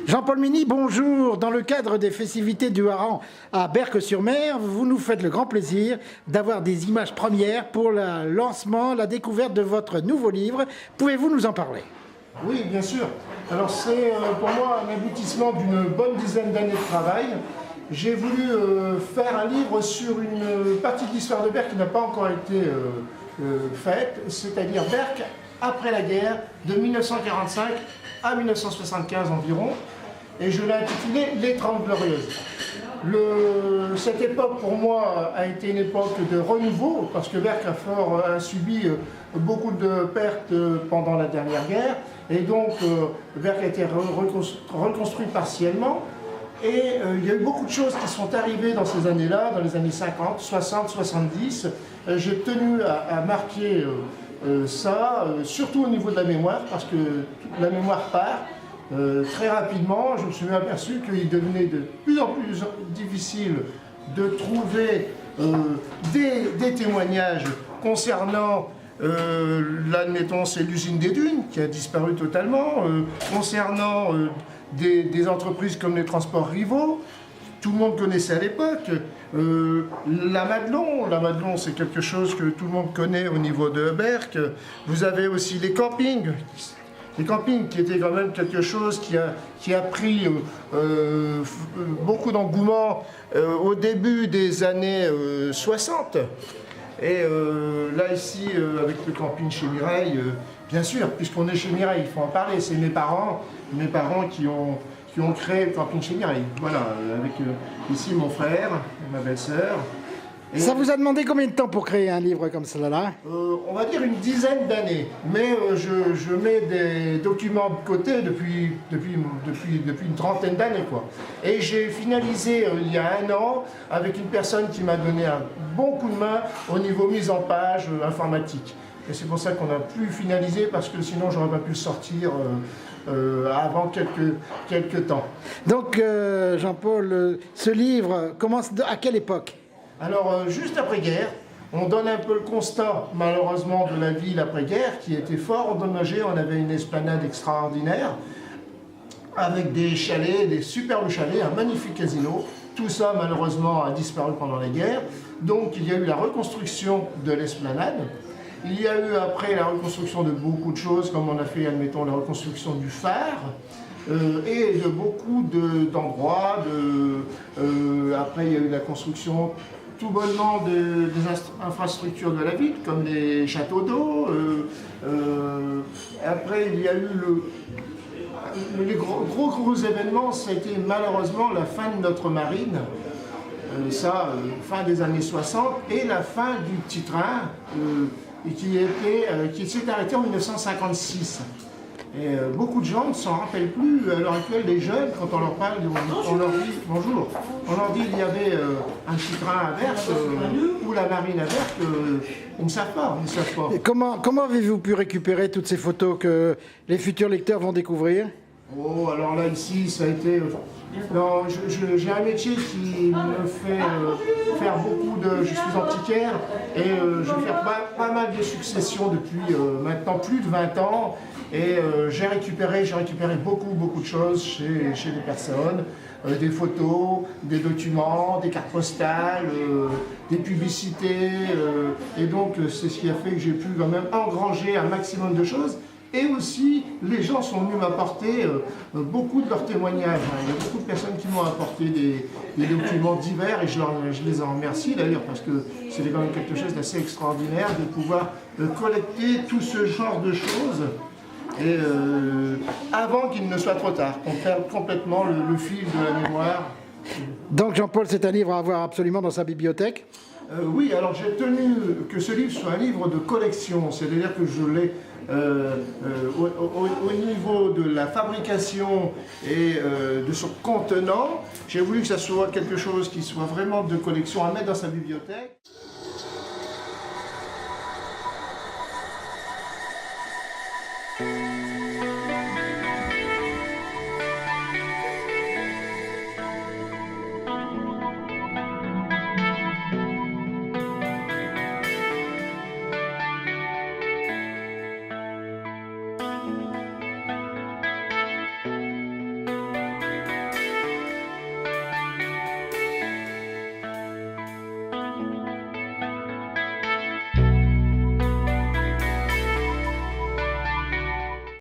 Jean-Paul Mini, bonjour. Dans le cadre des festivités du Hareng à Berck-sur-Mer, vous nous faites le grand plaisir d'avoir des images premières pour le lancement, la découverte de votre nouveau livre. Pouvez-vous nous en parler? Oui, bien sûr. Alors c'est pour moi un aboutissement d'une bonne dizaine d'années de travail. J'ai voulu faire un livre sur une partie de l'histoire de Berck qui n'a pas encore été faite, c'est-à-dire Berck après la guerre, de 1945 à 1975 environ, et je l'ai intitulé Les 30 Glorieuses. Cette époque pour moi a été une époque de renouveau, parce que Berck a subi beaucoup de pertes pendant la dernière guerre, et donc Berck a été reconstruit partiellement. Et il y a eu beaucoup de choses qui sont arrivées dans ces années-là, dans les années 50, 60, 70. J'ai tenu à marquer ça, surtout au niveau de la mémoire, parce que la mémoire part très rapidement. Je me suis aperçu qu'il devenait de plus en plus difficile de trouver des témoignages concernant, là admettons, c'est l'usine des Dunes qui a disparu totalement, concernant des entreprises comme les transports rivaux, tout le monde connaissait à l'époque. La Madelon c'est quelque chose que tout le monde connaît au niveau de Berck. Vous avez aussi les campings qui étaient quand même quelque chose qui a pris beaucoup d'engouement au début des années 60. Et là ici, avec le camping chez Mireille, bien sûr, puisqu'on est chez Mireille, il faut en parler, c'est mes parents qui ont créé le camping chez Mireille. Voilà, avec ici mon frère et ma belle-sœur. Ça vous a demandé combien de temps pour créer un livre comme cela? On va dire une dizaine d'années, mais je mets des documents de côté depuis une trentaine d'années, quoi. Et j'ai finalisé il y a un an avec une personne qui m'a donné un bon coup de main au niveau mise en page informatique. Et c'est pour ça qu'on a pu finaliser, parce que sinon j'aurais pas pu le sortir avant quelques temps. Donc Jean-Paul, ce livre commence à quelle époque? Alors, juste après-guerre, on donne un peu le constat, malheureusement, de la ville après-guerre, qui était fort endommagée. On avait une esplanade extraordinaire, avec des chalets, des superbes chalets, un magnifique casino. Tout ça, malheureusement, a disparu pendant la guerre. Donc, il y a eu la reconstruction de l'esplanade. Il y a eu après la reconstruction de beaucoup de choses, comme on a fait, admettons, la reconstruction du phare. Et de beaucoup d'endroits. Après, il y a eu la construction tout bonnement des infrastructures de la ville, comme les châteaux d'eau. Après, il y a eu les gros événements, ça a été malheureusement la fin de notre marine, fin des années 60, et la fin du petit train, qui s'est arrêté en 1956. Et beaucoup de gens ne s'en rappellent plus. À l'heure actuelle, les jeunes, quand on leur parle, on leur dit bonjour. On leur dit il y avait un petit train à Berck ou la marine à Berck. Ils ne savent pas. Et comment avez-vous pu récupérer toutes ces photos que les futurs lecteurs vont découvrir? Oh, alors là, ici, ça a été... Non, j'ai un métier qui me fait faire beaucoup de... Je suis antiquaire et je fais pas mal de successions depuis maintenant plus de 20 ans. Et j'ai récupéré beaucoup de choses chez des personnes, des photos, des documents, des cartes postales, des publicités. Et donc c'est ce qui a fait que j'ai pu quand même engranger un maximum de choses. Et aussi, les gens sont venus m'apporter beaucoup de leurs témoignages. Il y a beaucoup de personnes qui m'ont apporté des documents divers et je les en remercie d'ailleurs, parce que c'était quand même quelque chose d'assez extraordinaire de pouvoir collecter tout ce genre de choses. Et avant qu'il ne soit trop tard, qu'on perde complètement le fil de la mémoire. Donc Jean-Paul, c'est un livre à avoir absolument dans sa bibliothèque? Oui, alors j'ai tenu que ce livre soit un livre de collection, c'est-à-dire que je l'ai au niveau de la fabrication et de son contenant. J'ai voulu que ça soit quelque chose qui soit vraiment de collection à mettre dans sa bibliothèque.